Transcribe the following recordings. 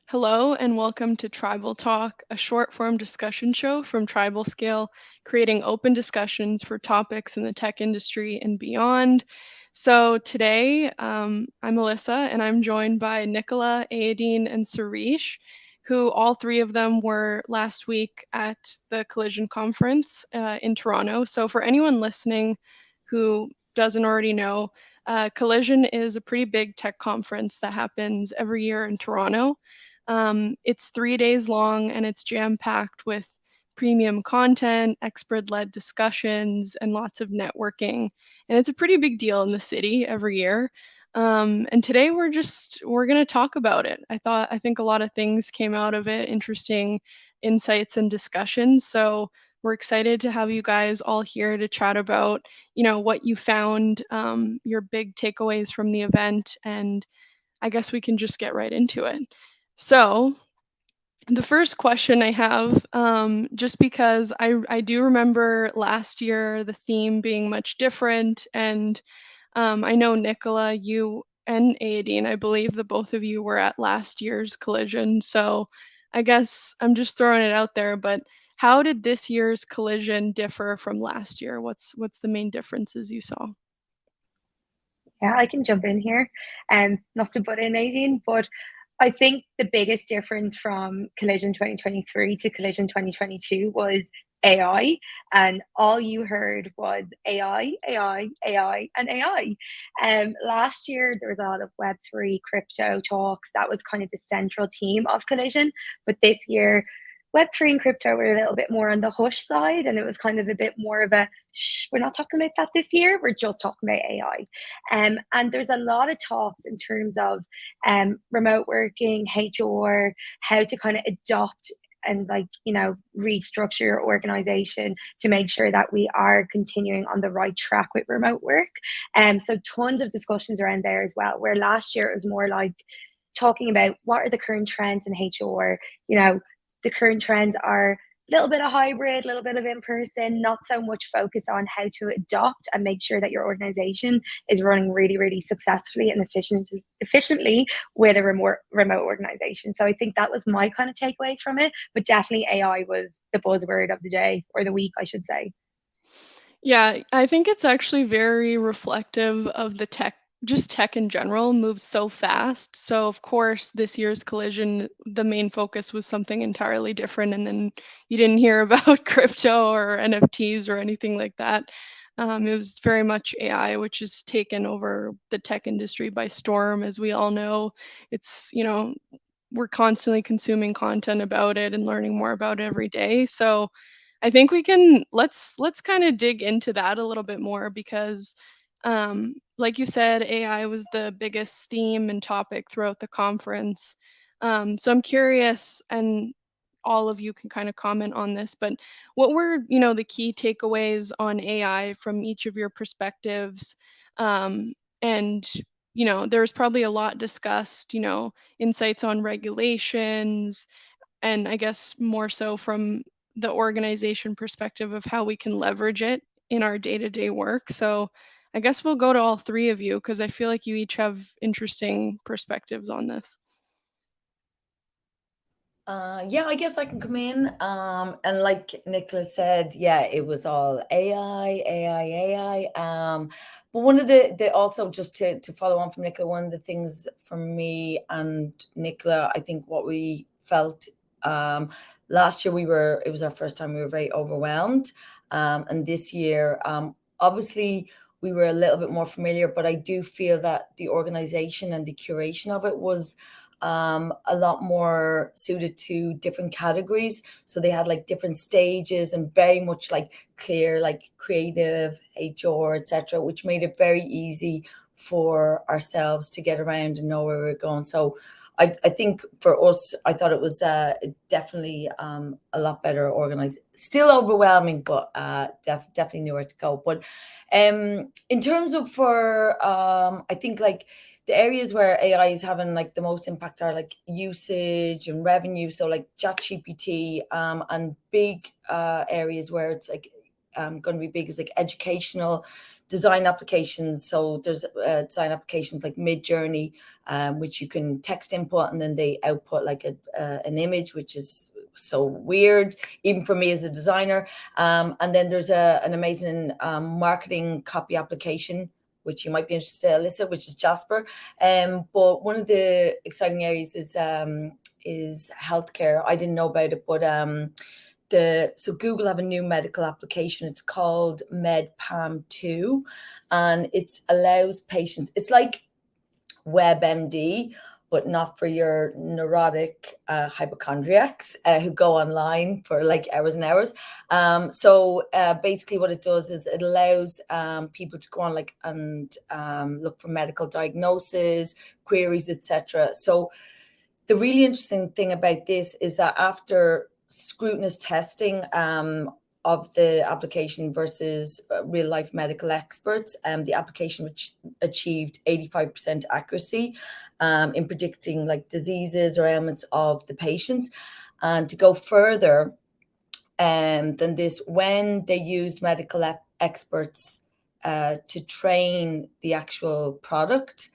Hello and welcome to Tribal Talk, a short form discussion show from TribalScale, creating open discussions for topics in the tech industry and beyond. So today, I'm Alyssa and I'm joined by Nicola, Eadaoin, and Sehrish, who all three of them were last week at the Collision Conference in Toronto. So for anyone listening who doesn't already know, Collision is a pretty big tech conference that happens every year in Toronto. It's 3 days long and it's jam packed with premium content, expert led discussions, and lots of networking. And it's a pretty big deal in the city every year. And today we're gonna talk about it. I think a lot of things came out of it, interesting insights and discussions. So we're excited to have you guys all here to chat about, what you found, your big takeaways from the event, and I guess we can just get right into it. So, the first question I have, just because I do remember last year the theme being much different, and I know Nicola, you and Aideen, I believe the both of you were at last year's collision. So, I guess I'm just throwing it out there, but how did this year's collision differ from last year? What's the main differences you saw? Yeah, I can jump in here. Not to butt in, Nadine, but I think the biggest difference from Collision 2023 to Collision 2022 was AI, and all you heard was AI, AI, AI, and AI. Last year there was a lot of Web3 crypto talks. That was kind of the central theme of Collision, but this year Web3 and crypto were a little bit more on the hush side, and it was kind of a bit more of a shh, we're not talking about that this year. We're just talking about AI. And there's a lot of talks in terms of remote working, HR, how to kind of adopt and restructure your organization to make sure that we are continuing on the right track with remote work. So tons of discussions around there as well, where last year it was more like talking about what are the current trends in HR. The current trends are a little bit of hybrid, a little bit of in person, not so much focus on how to adopt and make sure that your organization is running really, really successfully and efficiently with a remote organization. So I think that was my kind of takeaways from it. But definitely AI was the buzzword of the day or the week, I should say. Yeah, I think it's actually very reflective of the tech in general moves so fast. So, of course, this year's collision, the main focus was something entirely different. And then you didn't hear about crypto or NFTs or anything like that. It was very much AI, which has taken over the tech industry by storm. As we all know, we're constantly consuming content about it and learning more about it every day. So, I think we can let's kind of dig into that a little bit more because like you said, AI was the biggest theme and topic throughout the conference. So I'm curious, and all of you can kind of comment on this, but what were, the key takeaways on AI from each of your perspectives? And there's probably a lot discussed, insights on regulations, and I guess more so from the organization perspective of how we can leverage it in our day-to-day work. So I guess we'll go to all three of you because I feel like you each have interesting perspectives on this. Yeah, I guess I can come in. And like Nicola said, yeah, it was all AI, AI, AI. But one of the also just to follow on from Nicola, one of the things for me and Nicola, I think what we felt last year it was our first time we were very overwhelmed. And this year, obviously we were a little bit more familiar, but I do feel that the organization and the curation of it was a lot more suited to different categories. So they had like different stages and very much like clear, like creative, HR, etc., which made it very easy for ourselves to get around and know where we we're going. So I think for us, I thought it was definitely a lot better organized. Still overwhelming, but definitely knew where to go. But in terms of I think like the areas where AI is having like the most impact are like usage and revenue. So like ChatGPT and big areas where it's like going to be big is like educational design applications. So there's design applications like Midjourney, which you can text input and then they output like an image, which is so weird, even for me as a designer. And then there's an amazing marketing copy application, which you might be interested in, Alyssa, which is Jasper. But one of the exciting areas is healthcare. I didn't know about it, but so Google have a new medical application. It's called MedPalm 2, and it allows patients, it's like WebMD, but not for your neurotic hypochondriacs who go online for like hours and hours. So basically what it does is it allows people to go on like and look for medical diagnosis, queries, etc. So the really interesting thing about this is that after scrutinous testing of the application versus real life medical experts, the application which achieved 85% accuracy in predicting like diseases or ailments of the patients. And to go further than this, when they used medical experts to train the actual product,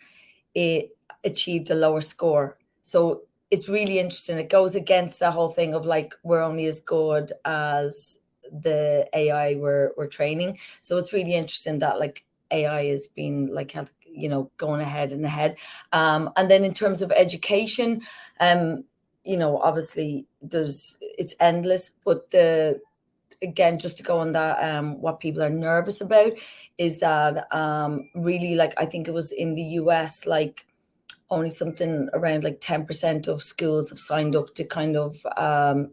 it achieved a lower score. So it's really interesting. It goes against the whole thing of like, we're only as good as the AI we're training. So it's really interesting that like AI has been like, going ahead and ahead. And then in terms of education, obviously it's endless, but again, just to go on that, what people are nervous about is that really, like, I think it was in the US, like only something around like 10% of schools have signed up to kind of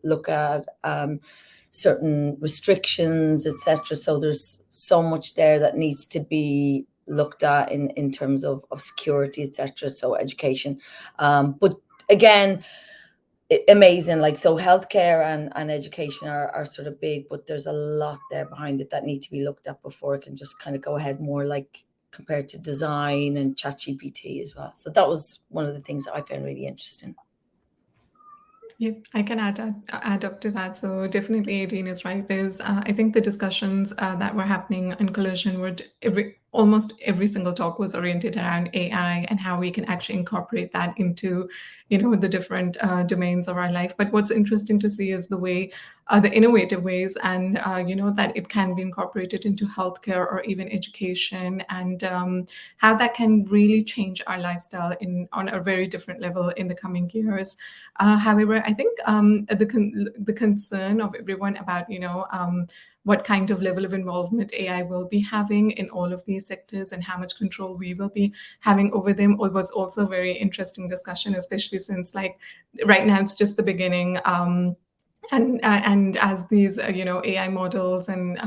look at certain restrictions, etc. So there's so much there that needs to be looked at in terms of security, etc. So education. But again, amazing. Like, so healthcare and education are sort of big, but there's a lot there behind it that need to be looked at before it can just kind of go ahead more, like compared to design and ChatGPT as well. So that was one of the things that I found really interesting. Yeah, I can add up to that. So definitely, Eadaoin is right. There's, I think, the discussions that were happening in Collision were almost every single talk was oriented around AI and how we can actually incorporate that into, the different domains of our life. But what's interesting to see is the way, the innovative ways, and that it can be incorporated into healthcare or even education, and how that can really change our lifestyle on a very different level in the coming years. However, I think the concern of everyone about what kind of level of involvement AI will be having in all of these sectors and how much control we will be having over them was also a very interesting discussion, especially since like right now it's just the beginning. And as these AI models and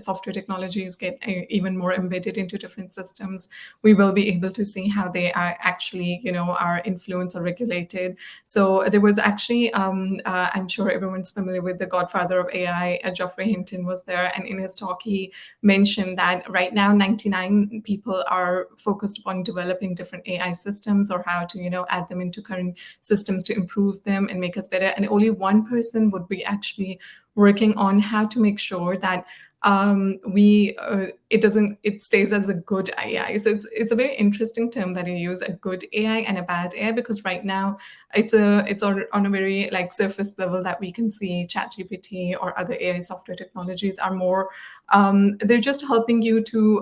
software technologies get even more embedded into different systems, we will be able to see how they are actually are influenced or regulated. So there was actually I'm sure everyone's familiar with the godfather of AI, Geoffrey Hinton was there, and in his talk he mentioned that right now 99 people are focused on developing different AI systems or how to add them into current systems to improve them and make us better, and only one person would be actually working on how to make sure that it stays as a good AI. So it's a very interesting term that you use, a good AI and a bad AI, because right now it's on a very like surface level that we can see ChatGPT or other AI software technologies are more they're just helping you to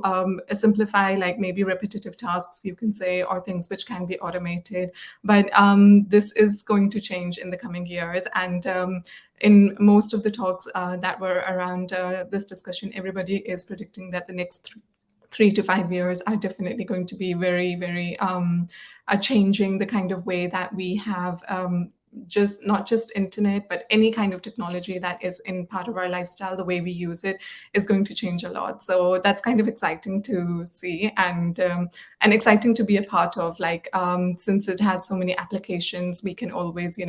simplify like maybe repetitive tasks, you can say, or things which can be automated. But this is going to change in the coming years, and in most of the talks that were around this discussion, everybody is predicting that the next 3 to 5 years are definitely going to be very, very changing the kind of way that we have not just internet, but any kind of technology that is in part of our lifestyle. The way we use it is going to change a lot. So that's kind of exciting to see, and exciting to be a part of. Like since it has so many applications, we can always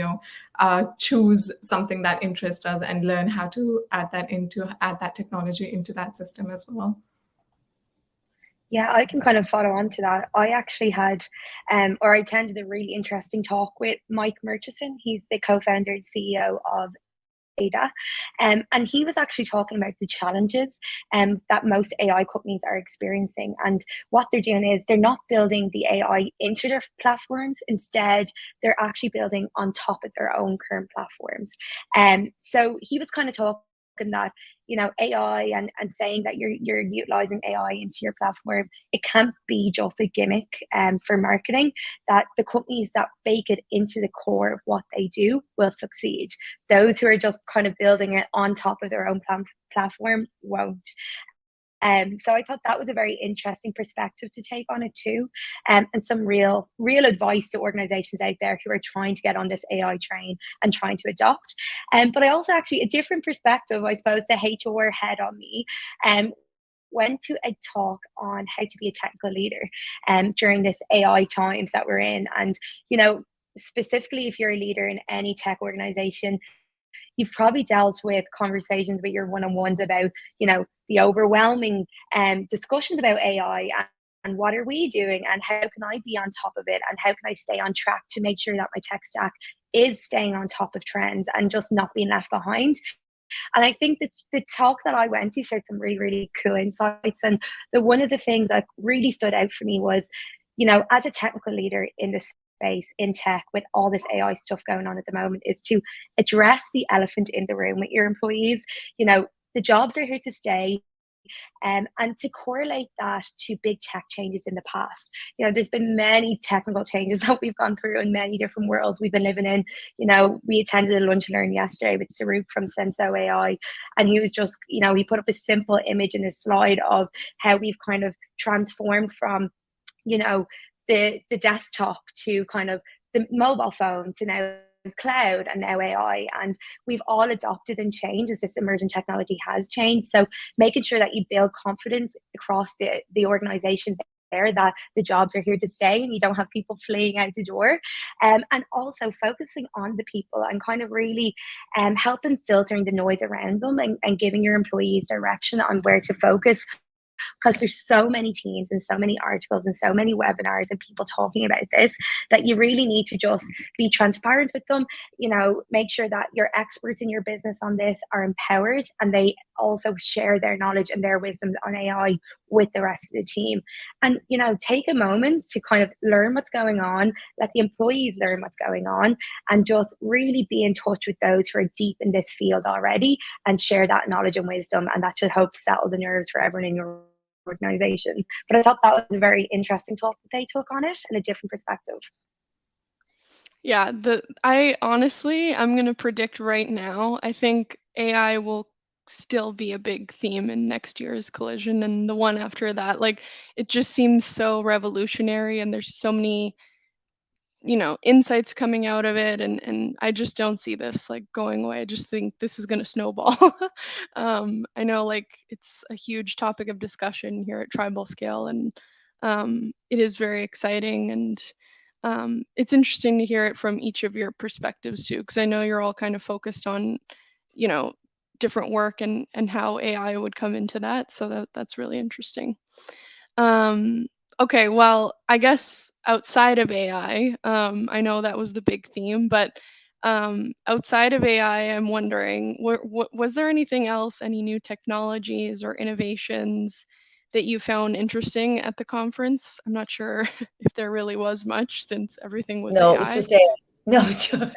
choose something that interests us and learn how to add that technology into that system as well. Yeah, I can kind of follow on to that. I actually had, or I attended a really interesting talk with Mike Murchison. He's the co-founder and CEO of data. And he was actually talking about the challenges that most AI companies are experiencing. And what they're doing is they're not building the AI into their platforms. Instead, they're actually building on top of their own current platforms. So he was kind of talking that, you know, AI and saying that you're utilizing AI into your platform, it can't be just a gimmick for marketing, that the companies that bake it into the core of what they do will succeed. Those who are just kind of building it on top of their own platform won't. So I thought that was a very interesting perspective to take on it too, and some real advice to organizations out there who are trying to get on this AI train and trying to adopt. But I also actually a different perspective, I suppose, the HR head on me, went to a talk on how to be a technical leader during this AI times that we're in. And, you know, specifically if you're a leader in any tech organization, you've probably dealt with conversations with your one-on-ones about, you know, the overwhelming discussions about AI and what are we doing and how can I be on top of it and how can I stay on track to make sure that my tech stack is staying on top of trends and just not being left behind. And I think that the talk that I went to shared some really cool insights. And one of the things that really stood out for me was, you know, as a technical leader in this space in tech with all this AI stuff going on at the moment, is to address the elephant in the room with your employees. You know, the jobs are here to stay. And to correlate that to big tech changes in the past. You know, there's been many technical changes that we've gone through in many different worlds we've been living in. You know, we attended a lunch and learn yesterday with Saruk from Senso AI, and he was just, you know, he put up a simple image in his slide of how we've kind of transformed from, you know, the desktop to kind of the mobile phone to now cloud and now AI, and we've all adopted and changed as this emerging technology has changed. So making sure that you build confidence across the organization there that the jobs are here to stay and you don't have people fleeing out the door, and also focusing on the people and kind of really helping filtering the noise around them and giving your employees direction on where to focus, because there's so many teams and so many articles and so many webinars and people talking about this that you really need to just be transparent with them. You know, make sure that your experts in your business on this are empowered and they also share their knowledge and their wisdom on AI with the rest of the team. And, you know, take a moment to kind of learn what's going on, let the employees learn what's going on, and just really be in touch with those who are deep in this field already and share that knowledge and wisdom. And that should help settle the nerves for everyone in your organization. But I thought that was a very interesting talk that they took on it and a different perspective. Yeah, I honestly, I'm going to predict right now, I think AI will still be a big theme in next year's Collision and the one after that. Like, it just seems so revolutionary and there's so many, you know, insights coming out of it, and I just don't see this like going away. I just think this is going to snowball. I know like it's a huge topic of discussion here at TribalScale, and it is very exciting, and it's interesting to hear it from each of your perspectives too, because I know you're all kind of focused on, you know, different work and how AI would come into that. So that's really interesting. Okay, well, I guess outside of AI, I know that was the big theme, but outside of AI, I'm wondering, was there anything else, any new technologies or innovations that you found interesting at the conference? I'm not sure if there really was much since everything was No, it was AI. just AI. No, sure.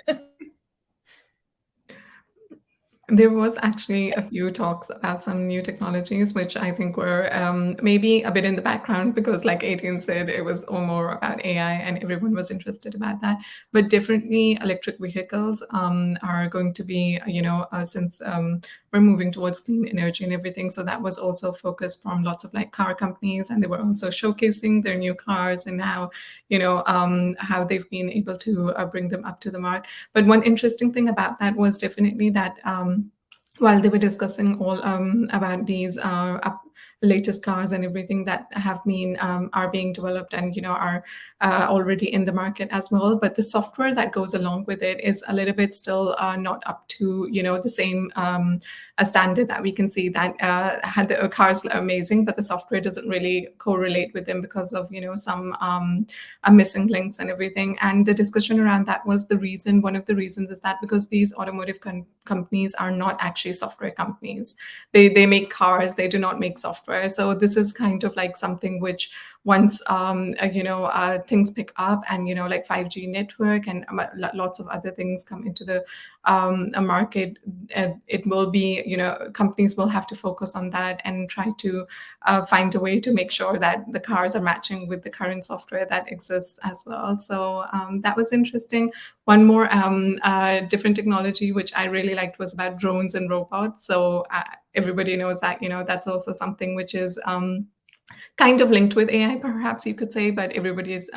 There was actually a few talks about some new technologies, which I think were maybe a bit in the background because, like Eadaoin said, it was all more about AI and everyone was interested about that. But definitely electric vehicles are going to be, you know, since we're moving towards clean energy and everything. So that was also focused from lots of like car companies, and they were also showcasing their new cars and how, you know, how they've been able to bring them up to the mark. But one interesting thing about that was definitely that while they were discussing all about these latest cars and everything that have been are being developed and are already in the market as well. But the software that goes along with it is a little bit still not up to the same a standard that we can see that had the cars are amazing, but the software doesn't really correlate with them because of some missing links and everything. And the discussion around that was one of the reasons is that because these automotive companies are not actually software companies. They make cars, they do not make software. So this is kind of like something which once things pick up and like 5G network and lots of other things come into the market, it will be companies will have to focus on that and try to find a way to make sure that the cars are matching with the current software that exists as well. So that was interesting. One more different technology which I really liked was about drones and robots. So everybody knows that that's also something which is kind of linked with AI, perhaps you could say, but everybody is,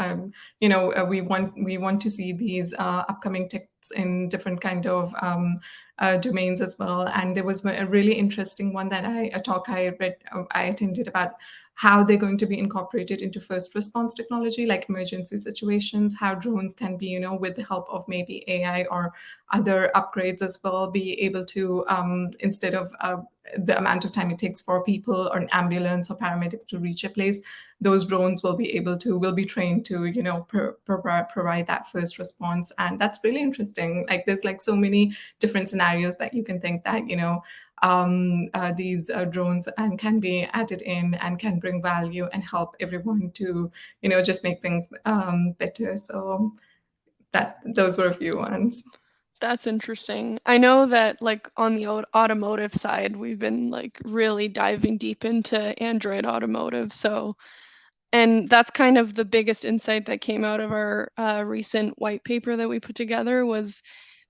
we want to see these upcoming techs in different kind of domains as well. And there was a really interesting one that a talk I read, I attended about how they're going to be incorporated into first response technology, like emergency situations, how drones can be, with the help of maybe AI or other upgrades as well, be able to, instead of the amount of time it takes for people or an ambulance or paramedics to reach a place, those drones will be trained to provide that first response. And that's really interesting. Like there's like so many different scenarios that you can think that these drones and can be added in and can bring value and help everyone to just make things better. So those were a few ones. That's interesting. I know that like on the automotive side, we've been like really diving deep into Android automotive. So, and that's kind of the biggest insight that came out of our recent white paper that we put together was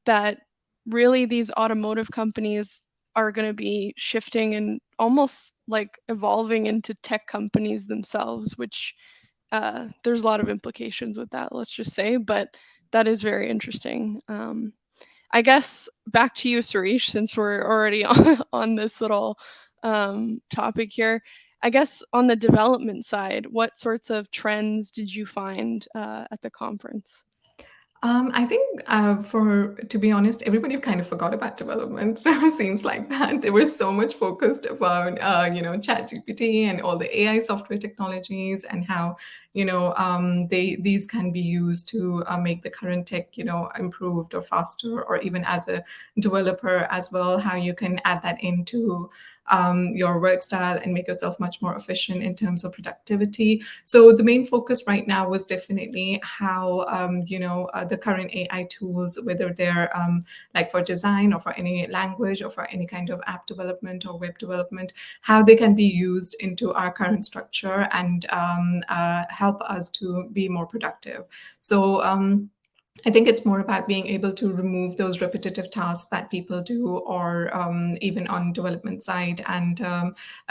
that really these automotive companies are going to be shifting and almost like evolving into tech companies themselves, which there's a lot of implications with that, let's just say, but that is very interesting. I guess back to you, Sehrish, since we're already on this little topic here. I guess on the development side, what sorts of trends did you find at the conference? I think, to be honest, everybody kind of forgot about development. Seems like that they were so much focused about, ChatGPT and all the AI software technologies and how, these can be used to make the current tech, improved or faster, or even as a developer as well, how you can add that into your work style and make yourself much more efficient in terms of productivity. So the main focus right now was definitely how the current AI tools, whether they're like for design or for any language or for any kind of app development or web development, how they can be used into our current structure and help us to be more productive. So I think it's more about being able to remove those repetitive tasks that people do, or even on development side, and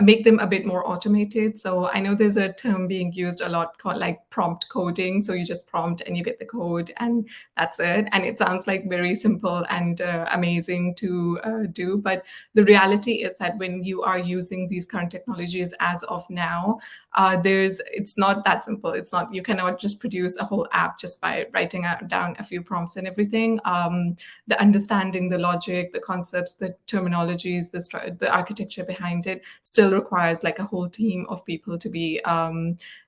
make them a bit more automated. So I know there's a term being used a lot called like prompt coding. So you just prompt and you get the code and that's it. And it sounds like very simple and amazing to do. But the reality is that when you are using these current technologies as of now, it's not that simple. It's not, you cannot just produce a whole app just by writing down a few prompts and everything. The understanding the logic, the concepts, the terminologies, the architecture behind it still requires like a whole team of people to be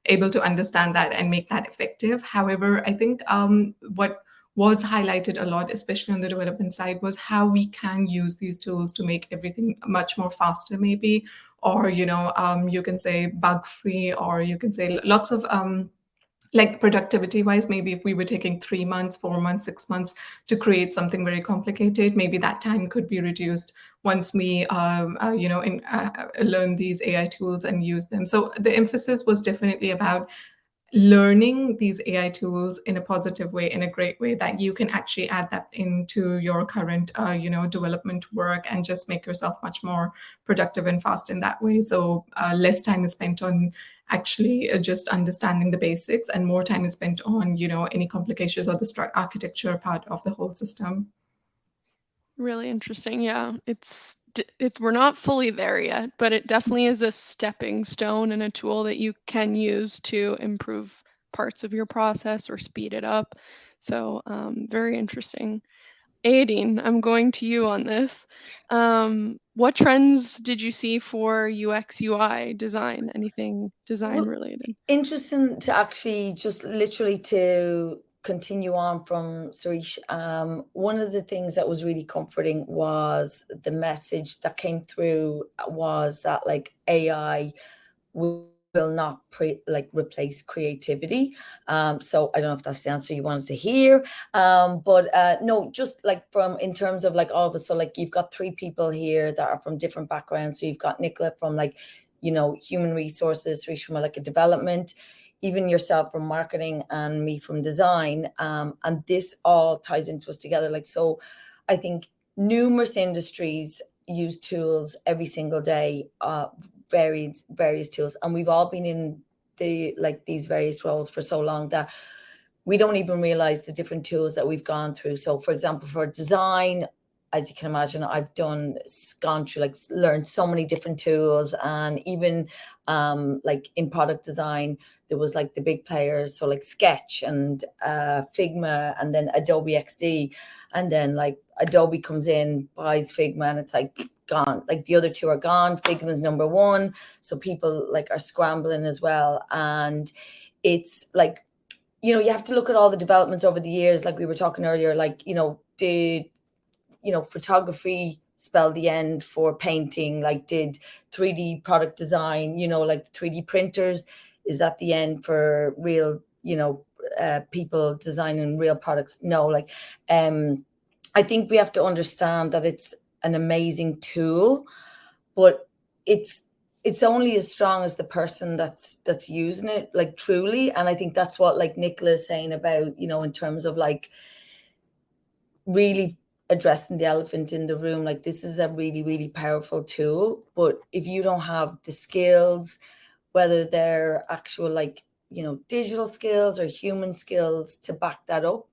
able to understand that and make that effective. However, I think what was highlighted a lot, especially on the development side, was how we can use these tools to make everything much more faster, maybe, or you can say bug free, or you can say lots of like productivity wise, maybe if we were taking 3 months, 4 months, 6 months to create something very complicated, maybe that time could be reduced once we learn these AI tools and use them. So the emphasis was definitely about learning these AI tools in a positive way, in a great way, that you can actually add that into your current, development work and just make yourself much more productive and fast in that way. So less time is spent on actually just understanding the basics, and more time is spent on, any complications or the architecture part of the whole system. Really interesting. Yeah, it's we're not fully there yet, but it definitely is a stepping stone and a tool that you can use to improve parts of your process or speed it up. So very interesting. Eadaoin, I'm going to you on this. What trends did you see for UX UI design? Anything design related? Interesting to actually just literally to continue on from Sehrish. One of the things that was really comforting was the message that came through was that like AI will not replace creativity. So I don't know if that's the answer you wanted to hear. But no, just like from in terms of like all of us. So like you've got 3 people here that are from different backgrounds. So you've got Nicola from like, human resources, Sehrish from like a development, even yourself from marketing, and me from design. And this all ties into us together. Like, so I think numerous industries use tools every single day, various tools, and we've all been in these various roles for so long that we don't even realize the different tools that we've gone through. So for example, for design, as you can imagine, I've gone through, like, learned so many different tools, and even like in product design, there was like the big players, so like Sketch and Figma, and then Adobe XD, and then like Adobe comes in, buys Figma, and it's like gone. Like the other 2 are gone. Figma's number 1, so people like are scrambling as well, and it's like, you have to look at all the developments over the years, like we were talking earlier, like, did photography spell the end for painting? Like, did 3D product design, like 3D printers, is that the end for real, people designing real products? No. Like, I think we have to understand that it's an amazing tool, but it's only as strong as the person that's using it, like, truly. And I think that's what, like, Nicola is saying about, in terms of like really addressing the elephant in the room. Like, this is a really, really powerful tool, but if you don't have the skills, whether they're actual, like, digital skills or human skills to back that up,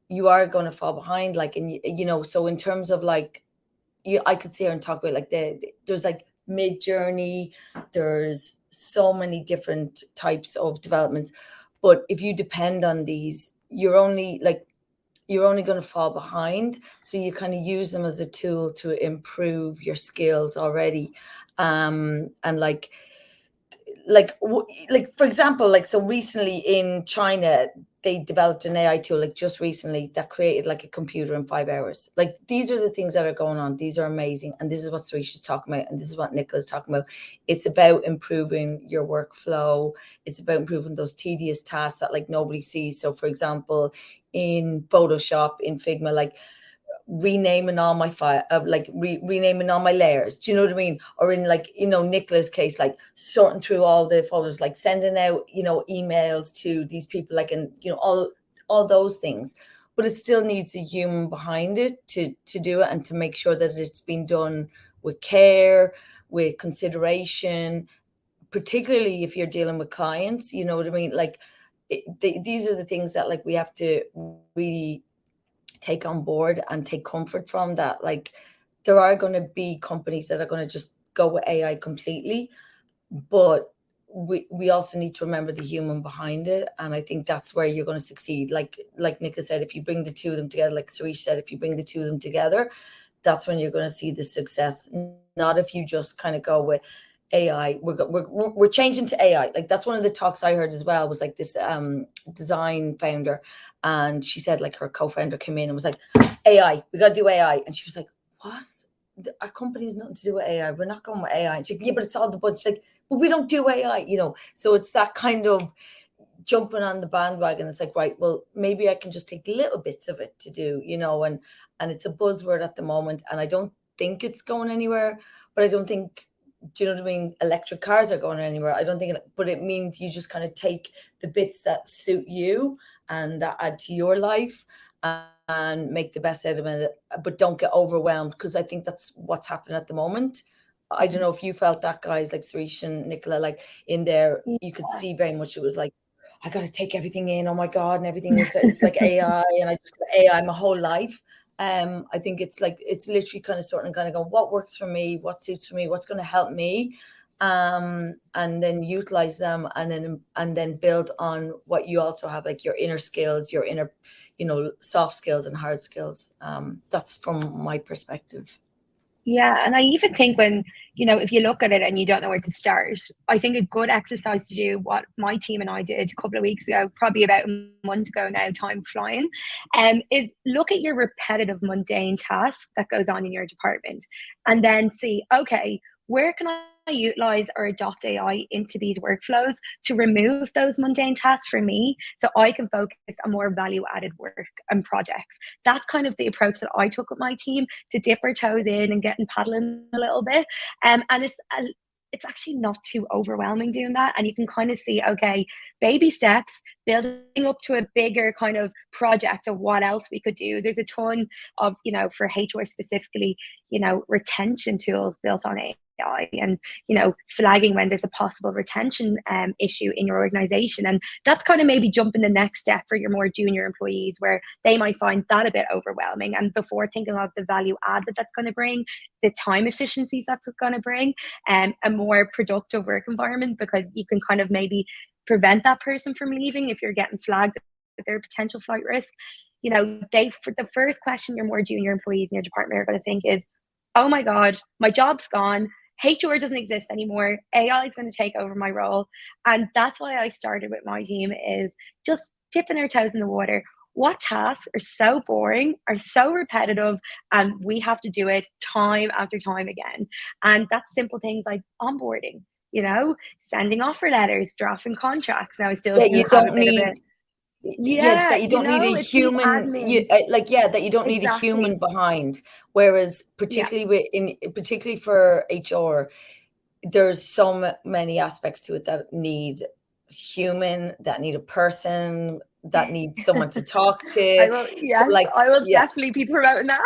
you are going to fall behind. Like, and so in terms of like, I could sit here and talk about like there's like mid-journey, there's so many different types of developments, but if you depend on these, you're only going to fall behind. So you kind of use them as a tool to improve your skills already. And like for example, like, so recently in China, they developed an AI tool, like just recently, that created like a computer in 5 hours. Like, these are the things that are going on. These are amazing. And this is what Sehrish is talking about. And this is what Nicola's talking about. It's about improving your workflow. It's about improving those tedious tasks that like nobody sees. So for example, in Photoshop, in Figma, like renaming all my file, renaming all my layers. Do you know what I mean? Or in like, Nicola's case, like sorting through all the folders, like sending out, emails to these people, like, and all those things. But it still needs a human behind it to do it, and to make sure that it's been done with care, with consideration, particularly if you're dealing with clients. You know what I mean? Like, these are the things that like we have to really take on board and take comfort from. That like, there are going to be companies that are going to just go with AI completely, but we also need to remember the human behind it. And I think that's where you're going to succeed. Like Nicola said, if you bring the 2 of them together, like Sehrish said, if you bring the 2 of them together, that's when you're going to see the success. Not if you just kind of go with AI. We're changing to AI. Like, that's one of the talks I heard as well, was like this design founder, and she said like her co-founder came in and was like, AI, we got to do AI. And she was like, what? Our company has nothing to do with AI. We're not going with AI. And she's like, yeah, but it's all the budget. She's like, but we don't do AI, So it's that kind of jumping on the bandwagon. It's like, right, well, maybe I can just take little bits of it to do, and it's a buzzword at the moment, and I don't think it's going anywhere. But I don't think, do you know what I mean, electric cars are going anywhere. I don't think, but it means you just kind of take the bits that suit you and that add to your life, and make the best out of it, but don't get overwhelmed, because I think that's what's happening at the moment. I don't know if you felt that, guys, like Sehrish and Nicola, like in there, you could see very much it was like, I got to take everything in. Oh my God. And everything is, it's like AI, and I just got AI my whole life. I think it's like, it's literally kind of starting kind of going, what works for me, what suits for me, what's going to help me, and then utilize them, and then build on what you also have, like your inner skills, your inner, soft skills and hard skills. That's from my perspective. Yeah, and I even think when, if you look at it and you don't know where to start, I think a good exercise to do, what my team and I did a couple of weeks ago, probably about a month ago now, time flying, is look at your repetitive mundane tasks that goes on in your department, and then see, okay, where can I utilize or adopt AI into these workflows to remove those mundane tasks for me so I can focus on more value added work and projects. That's kind of the approach that I took with my team, to dip our toes in and get and paddling a little bit. And it's actually not too overwhelming doing that. And you can kind of see, okay, baby steps, building up to a bigger kind of project of what else we could do. There's a ton of, for HR specifically, retention tools built on AI, and flagging when there's a possible retention issue in your organization. And that's kind of maybe jumping the next step for your more junior employees, where they might find that a bit overwhelming, and before thinking of the value add that's going to bring, the time efficiencies that's going to bring, a more productive work environment, because you can kind of maybe prevent that person from leaving if you're getting flagged with their potential flight risk. For the first question your more junior employees in your department are going to think is, oh my God, my job's gone. HR doesn't exist anymore. AI is going to take over my role. And that's why I started with my team, is just dipping our toes in the water. What tasks are so boring, are so repetitive, and we have to do it time after time again? And that's simple things like onboarding, sending offer letters, drafting contracts. Now I still That do you have a don't bit of need, it. yeah, that you don't need a It's the human, admin. that you don't need a human Exactly. behind. Whereas Yeah. particularly for HR, there's so many aspects to it that need human, that need a person, that need someone to talk to. So like, I will yeah, definitely be promoting that.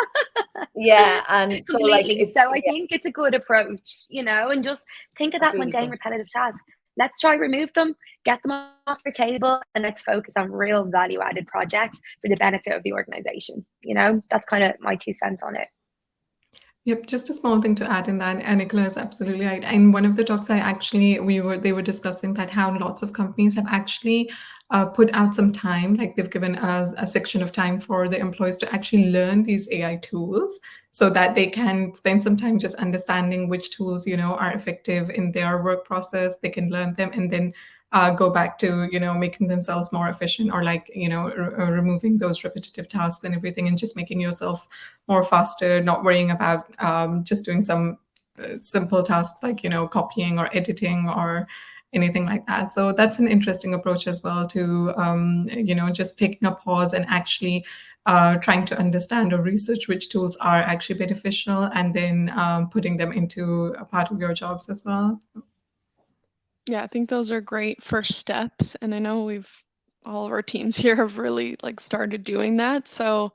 yeah. And so like, Completely. So I think it's a good approach, and just think of that's that really mundane, good. repetitive task. Let's try remove them, get them off their table, and let's focus on real value added projects for the benefit of the organization. That's kind of my 2 cents on it. Yep, just a small thing to add in that, and Nicola is absolutely right. In one of the talks, they were discussing that how lots of companies have actually put out some time, like they've given us a section of time for the employees to actually learn these AI tools, so that they can spend some time just understanding which tools are effective in their work process. They can learn them and then go back to making themselves more efficient, or like removing those repetitive tasks and everything, and just making yourself more faster, not worrying about just doing some simple tasks like copying or editing or anything like that. So that's an interesting approach as well, to just taking a pause and actually trying to understand or research which tools are actually beneficial, and then putting them into a part of your jobs as well. Yeah, I think those are great first steps, and I know all of our teams here have really like started doing that. So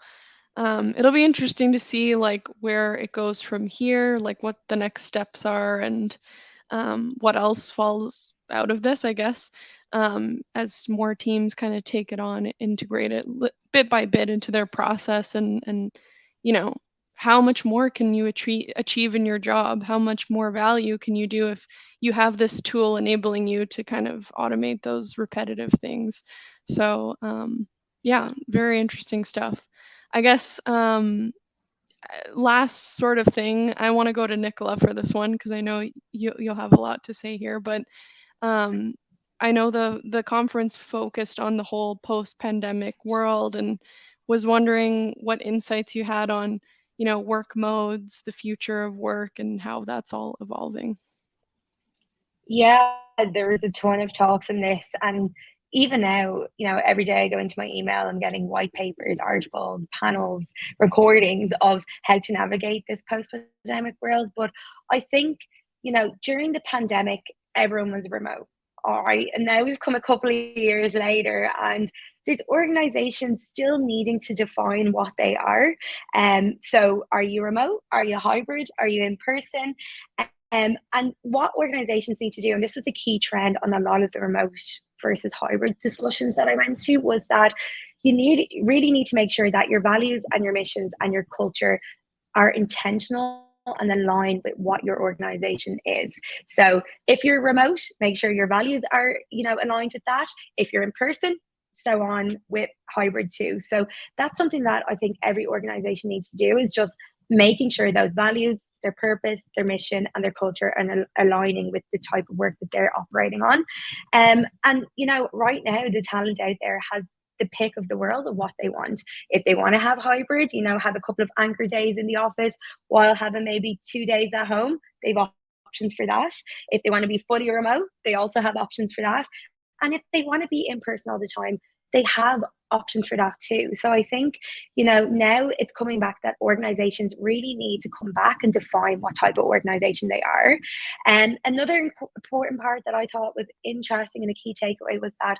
it'll be interesting to see like where it goes from here, like what the next steps are, and what else falls out of this, I guess, as more teams kind of take it on, integrate it bit by bit into their process, and you know, how much more can you achieve in your job? How much more value can you do if you have this tool enabling you to kind of automate those repetitive things? So, yeah, very interesting stuff. I guess last sort of thing, I want to go to Nicola for this one because I know you'll have a lot to say here. But um, I know the conference focused on the whole post-pandemic world, and was wondering what insights you had on work modes, the future of work, and how that's all evolving. Yeah, there was a ton of talks on this. And even now, every day I go into my email, I'm getting white papers, articles, panels, recordings of how to navigate this post-pandemic world. But I think, during the pandemic, everyone was remote. All right. And now we've come a couple of years later, and there's organizations still needing to define what they are. So are you remote? Are you hybrid? Are you in person? And what organizations need to do, and this was a key trend on a lot of the remote versus hybrid discussions that I went to, was that you really need to make sure that your values and your missions and your culture are intentional and aligned with what your organization is. So if you're remote, make sure your values are, aligned with that. If you're in person, so on with hybrid too. So that's something that I think every organization needs to do, is just making sure those values, their purpose, their mission, and their culture are aligning with the type of work that they're operating on. And right now the talent out there has the pick of the world of what they want. If they want to have hybrid, have a couple of anchor days in the office while having maybe 2 days at home, they've options for that. If they want to be fully remote, they also have options for that. And if they want to be in person all the time, they have options for that too. So I think, now it's coming back that organizations really need to come back and define what type of organization they are. And another important part that I thought was interesting and a key takeaway was that,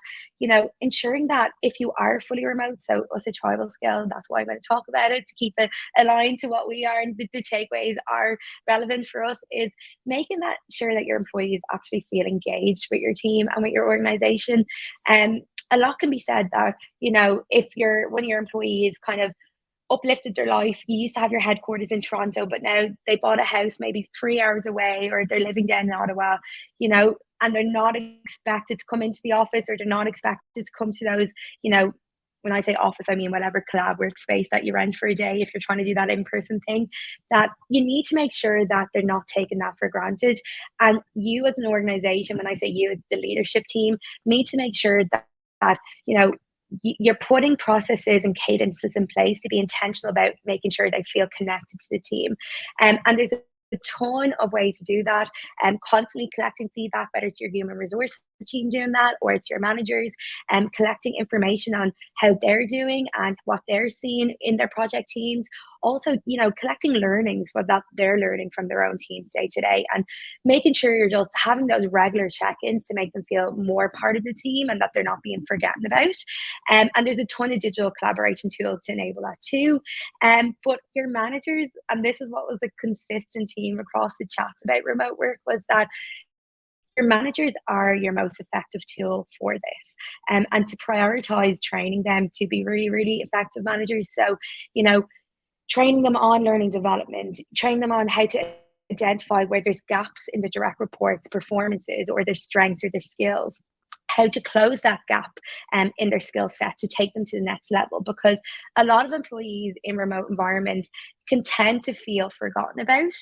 ensuring that if you are fully remote, so us at TribalScale, that's why I'm going to talk about it, to keep it aligned to what we are and the takeaways are relevant for us, is making that sure that your employees actually feel engaged with your team and with your organization. And a lot can be said that, if one of your employees kind of uplifted their life, you used to have your headquarters in Toronto, but now they bought a house maybe 3 hours away, or they're living down in Ottawa, and they're not expected to come into the office, or they're not expected to come to those, when I say office, I mean whatever collab workspace that you rent for a day, if you're trying to do that in-person thing, that you need to make sure that they're not taking that for granted. And you as an organization, when I say you, it's the leadership team, need to make sure that you're putting processes and cadences in place to be intentional about making sure they feel connected to the team. And there's a ton of ways to do that, and constantly collecting feedback, whether it's your human resources team doing that or it's your managers, and collecting information on how they're doing and what they're seeing in their project teams. Also, collecting learnings, what that they're learning from their own teams day to day, and making sure you're just having those regular check-ins to make them feel more part of the team and that they're not being forgotten about. And there's a ton of digital collaboration tools to enable that too. But your managers, and this is what was a consistent theme across the chats about remote work, was that your managers are your most effective tool for this, and to prioritize training them to be really, really effective managers. So, training them on learning development, training them on how to identify where there's gaps in the direct reports, performances, or their strengths or their skills, how to close that gap in their skill set to take them to the next level. Because a lot of employees in remote environments can tend to feel forgotten about,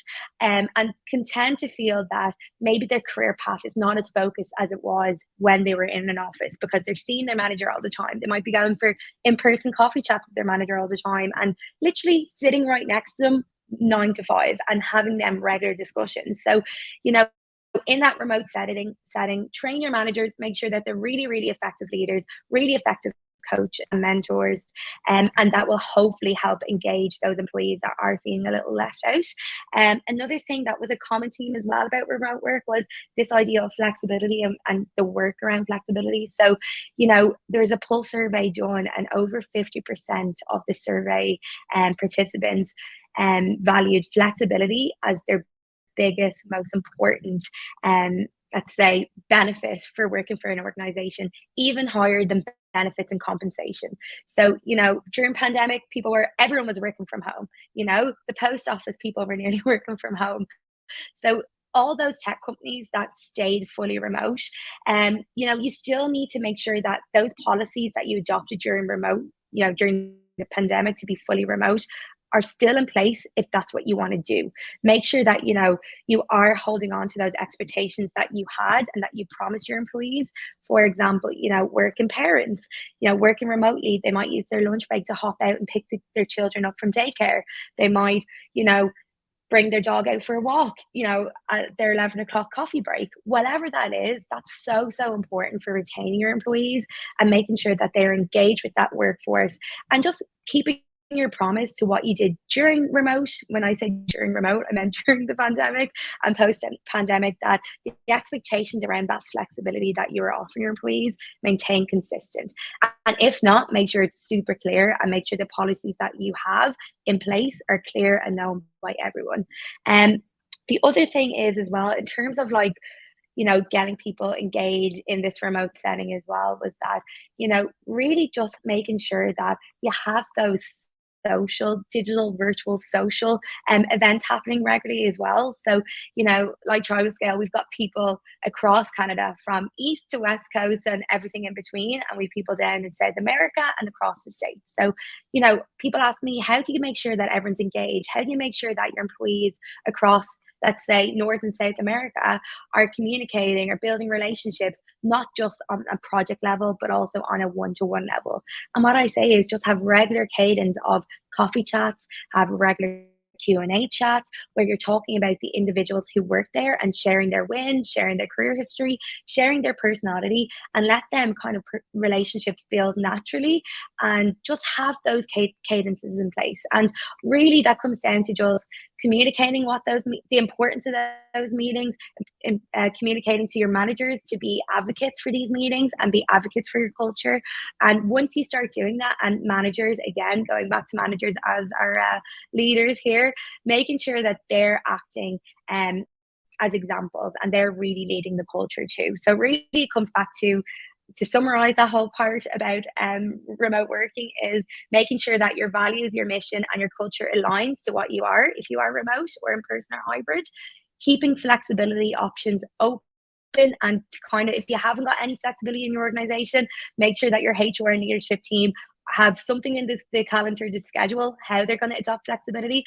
and can tend to feel that maybe their career path is not as focused as it was when they were in an office, because they're seeing their manager all the time. They might be going for in-person coffee chats with their manager all the time, and literally sitting right next to them 9 to 5 and having them regular discussions. So, in that remote setting, train your managers, make sure that they're really, really effective leaders, really effective coach and mentors, and that will hopefully help engage those employees that are feeling a little left out. Another thing that was a common theme as well about remote work was this idea of flexibility and the work around flexibility. So, there's a pulse survey done, and over 50% of the survey participants valued flexibility as their biggest, most important, let's say, benefit for working for an organization, even higher than benefits and compensation. So, during pandemic, everyone was working from home. The post office people were nearly working from home. So all those tech companies that stayed fully remote, you still need to make sure that those policies that you adopted during during the pandemic to be fully remote are still in place if that's what you want to do. Make sure that, you are holding on to those expectations that you had and that you promised your employees. For example, working parents, working remotely, they might use their lunch break to hop out and pick their children up from daycare. They might, bring their dog out for a walk, at their 11 o'clock coffee break. Whatever that is, that's so, so important for retaining your employees and making sure that they're engaged with that workforce, and just keeping your promise to what you did during remote. When I say during remote, I meant during the pandemic and post-pandemic, that the expectations around that flexibility that you're offering your employees maintain consistent. And if not, make sure it's super clear, and make sure the policies that you have in place are clear and known by everyone. And the other thing is as well, in terms of getting people engaged in this remote setting as well was that, really just making sure that you have those digital, virtual, social events happening regularly as well. So, like TribalScale, we've got people across Canada from east to west coast and everything in between. And we've people down in South America and across the States. So, people ask me, how do you make sure that everyone's engaged? How do you make sure that your employees across, let's say, North and South America are communicating or building relationships, not just on a project level, but also on a one-to-one level? And what I say is just have regular cadence of coffee chats, have regular Q&A chats where you're talking about the individuals who work there and sharing their wins, sharing their career history, sharing their personality, and let them kind of relationships build naturally, and just have those cadences in place. And really that comes down to just communicating what the importance of those meetings, communicating to your managers to be advocates for these meetings and be advocates for your culture. And once you start doing that, and managers, again, going back to managers as our leaders here, making sure that they're acting as examples and they're really leading the culture too. So really it comes back to summarize that whole part about remote working, is making sure that your values, your mission, and your culture aligns to what you are, if you are remote or in person or hybrid, keeping flexibility options open. And kind of, if you haven't got any flexibility in your organization, make sure that your HR and leadership team have something in the calendar to schedule how they're going to adopt flexibility,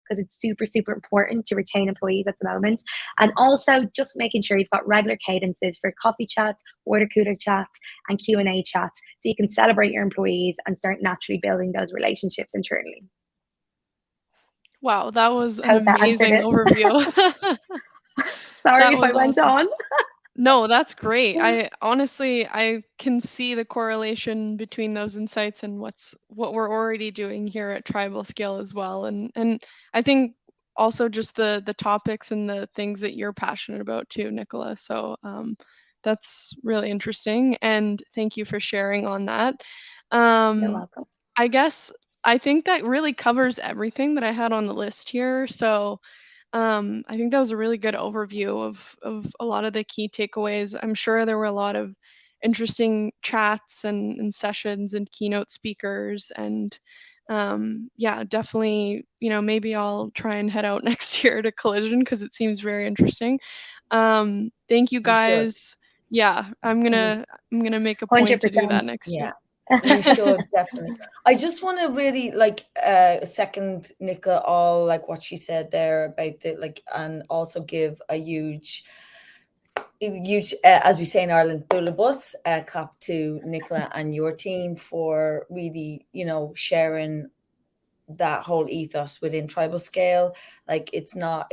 because it's super, super important to retain employees at the moment. And also just making sure you've got regular cadences for coffee chats, water cooler chats, and Q&A chats, so you can celebrate your employees and start naturally building those relationships internally. Wow, that was an Hope that answered amazing it. overview. Sorry That if I was went awesome. on. No, that's great. I honestly, I can see the correlation between those insights and what we're already doing here at TribalScale as well. And I think also just the topics and the things that you're passionate about too, Nicola. So that's really interesting. And thank you for sharing on that. You're Um, welcome. I guess I think that really covers everything that I had on the list here. So I think that was a really good overview of a lot of the key takeaways. I'm sure there were a lot of interesting chats and sessions and keynote speakers. And yeah, definitely, maybe I'll try and head out next year to Collision because it seems very interesting. Thank you You should. guys. Yeah, I'm You, gonna make a point to do that 100%. next yeah. year. You should definitely. I just want to really like second Nicola all like what she said there about the like, and also give a huge as we say in Ireland, bula bus clap to Nicola and your team for really, sharing that whole ethos within TribalScale. Like it's not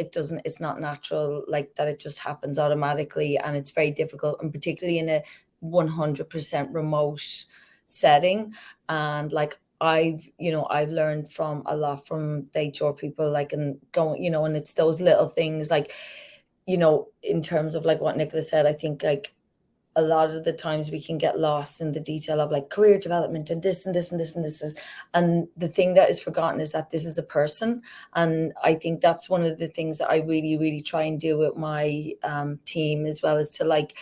natural, like that it just happens automatically, and it's very difficult, and particularly in a 100% remote setting. And like I've learned from a lot from the HR people, like, and going, and it's those little things like, in terms of like what Nicola said, I think like a lot of the times we can get lost in the detail of like career development and this and this and this and this is, and the thing that is forgotten is that this is a person. And I think that's one of the things that I really, really try and do with my team as well, is to like,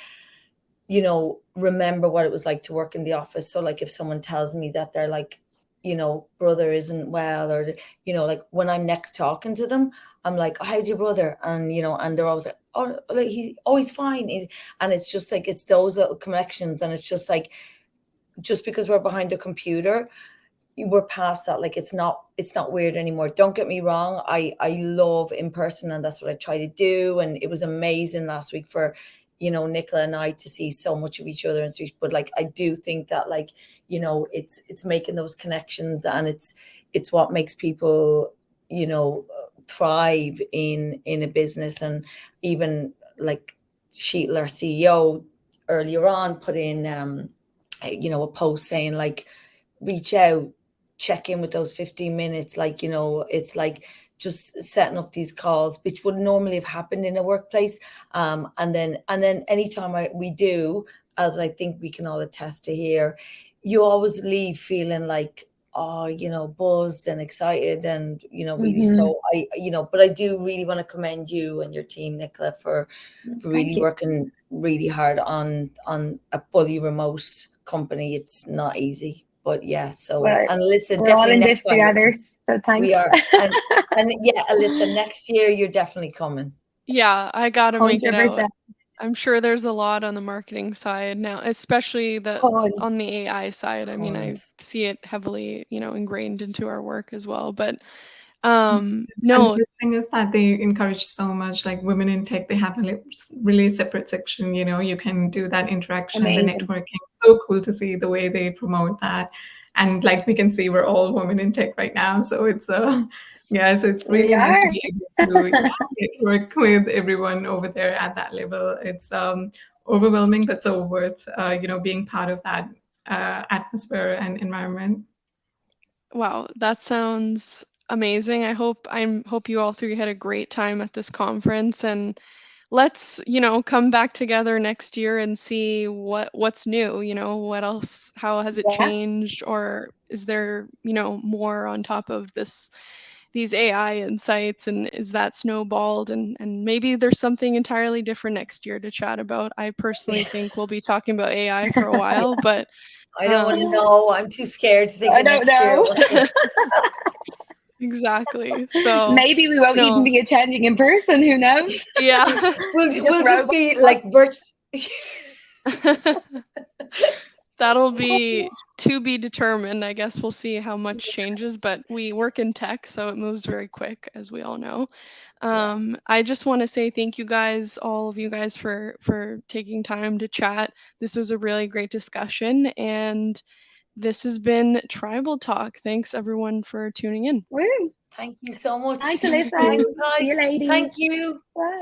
remember what it was like to work in the office. So like if someone tells me that they're like, brother isn't well, or, like when I'm next talking to them, I'm like, oh, how's your brother? And, and they're always like, oh, like he's fine. And it's just like, it's those little connections. And it's just like, just because we're behind a computer, we're past that. Like, it's not weird anymore. Don't get me wrong. I love in person, and that's what I try to do. And it was amazing last week for, Nicola and I to see so much of each other and speak. But like, I do think that like, it's making those connections, and it's what makes people, thrive in a business. And even like Sheetal, our CEO, earlier on put in, a post saying like, reach out, check in with those 15 minutes. Like, it's like just setting up these calls, which would normally have happened in a workplace. And then anytime we do, as I think we can all attest to here, you always leave feeling like, buzzed and excited, and really. So but I do really want to commend you and your team, Nicola, for really working really hard on a fully remote company. It's not easy, but yeah. So and Alyssa, we're all in this time together. So thanks. we are, and yeah, Alyssa, next year you're definitely coming. Yeah, I gotta make it 100%. out. I'm sure there's a lot on the marketing side now, especially on the AI side. I mean, I see it heavily, ingrained into our work as well. But And no, this thing is that they encourage so much, like women in tech, they have a really separate section, you can do that interaction, the networking. So cool to see the way they promote that. And like we can see, we're all women in tech right now. So it's so it's really nice to be able to network with everyone over there at that level. It's overwhelming, but so worth, being part of that atmosphere and environment. Wow, that sounds amazing. I hope you all three had a great time at this conference, and let's, come back together next year and see what's new, what else, how has it changed, or is there, more on top of these AI insights, and is that snowballed, and maybe there's something entirely different next year to chat about. I personally think we'll be talking about AI for a while, but I don't want to know. I'm too scared to think of next year. Exactly. So maybe we won't even be attending in person. Who knows? Yeah. we'll just be like virtual. That'll be to be determined. I guess we'll see how much changes, but we work in tech, so it moves very quick, as we all know. I just want to say thank you guys, all of you guys, for taking time to chat. This was a really great discussion, and this has been Tribal Talk. Thanks everyone for tuning in. Woo. Thank you so much. Thanks, Alyssa. See you, ladies. Thank you. Bye.